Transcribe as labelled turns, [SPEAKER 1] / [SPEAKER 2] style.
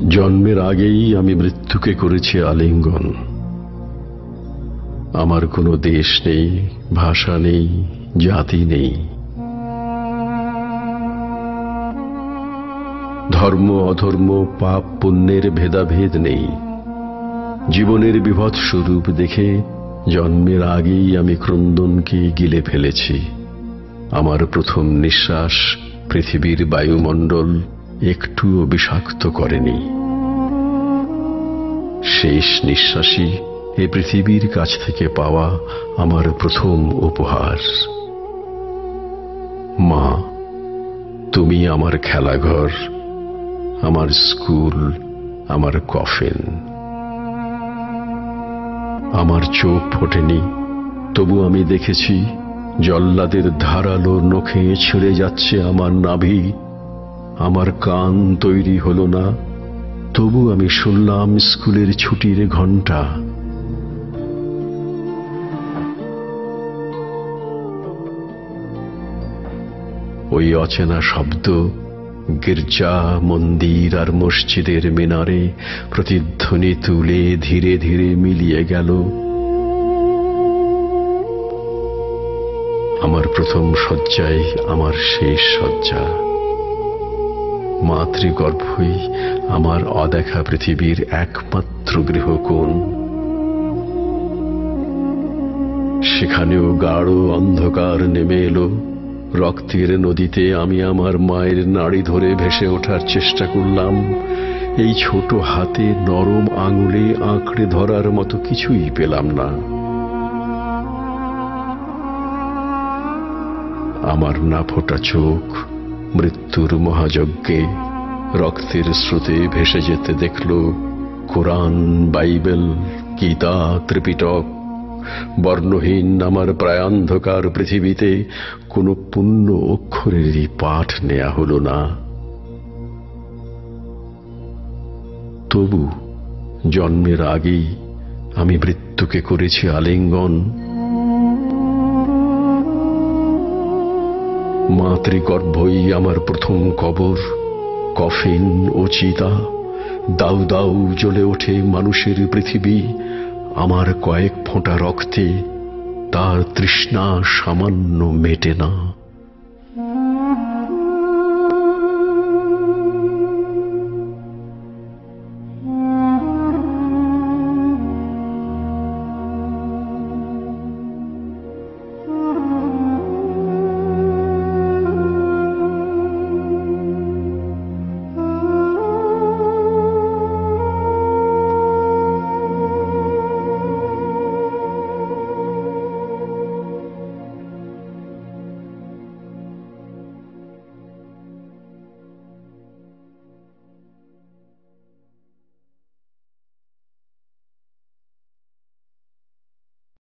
[SPEAKER 1] জন্মের আগেই আমি মৃত্যুকে করেছি আলিঙ্গন। আমার কোনো দেশ নেই, ভাষা নেই, জাতি নেই। ধর্ম অধর্ম, পাপ পুণ্যের ভেদাভেদ নেই। জীবনের বিভৎস রূপ দেখে জন্মের আগেই আমি ক্রন্দনকে গিলে ফেলেছি। আমার প্রথম নিঃশ্বাস পৃথিবীর বায়ুমণ্ডল একটুও বিষাক্ত করেনি। শেষ নিঃশ্বাসই এ পৃথিবীর কাছ থেকে পাওয়া আমার প্রথম উপহার। মা, তুমি আমার খেলাঘর, আমার স্কুল, আমার কফিন। আমার চোখ ফোটেনি, তবু আমি দেখেছি জল্লাদের ধারালো নখে ছিঁড়ে যাচ্ছে আমার নাভি। আমার কান তৈরি হলো না, তবু আমি শুনলাম স্কুলের ছুটির ঘণ্টা। ওই অচেনা শব্দ গির্জা, মন্দির আর মসজিদের মিনারে প্রতিধ্বনি তুলে ধীরে ধীরে মিলিয়ে গেল। আমার প্রথম শয্যায় আমার শেষ শয্যা। মাতৃগর্ভই আমার অদেখা পৃথিবীর একমাত্র গৃহকোণ। সেখানেও গাঢ় অন্ধকার নেমে এলো। রক্তের নদীতে আমি আমার মায়ের নাড়ি ধরে ভেসে ওঠার চেষ্টা করলাম। এই ছোট হাতে নরম আঙুলে আঁকড়ে ধরার মতো কিছুই পেলাম না। আমার না ফোটা চোখ মৃত্যুর মহাযজ্ঞে রক্তের স্রোতে ভেসে যেতে দেখল কোরআন, বাইবেল, গীতা, ত্রিপিটক। বর্ণহীন আমার প্রায়ান্ধকার পৃথিবীতে কোনো পুণ্য অক্ষরেরই পাঠ নেয়া হল না। তবু জন্মের আগেই আমি মৃত্যুকে করেছি আলিঙ্গন। মাতৃগর্ভই আমার প্রথম কবর, কফিন ও চিতা। দাউ দাউ জ্বলে ওঠে মানুষের পৃথিবী। আমার কয়েক ফোঁটা রক্তে তার তৃষ্ণা সামান্য মেটে না।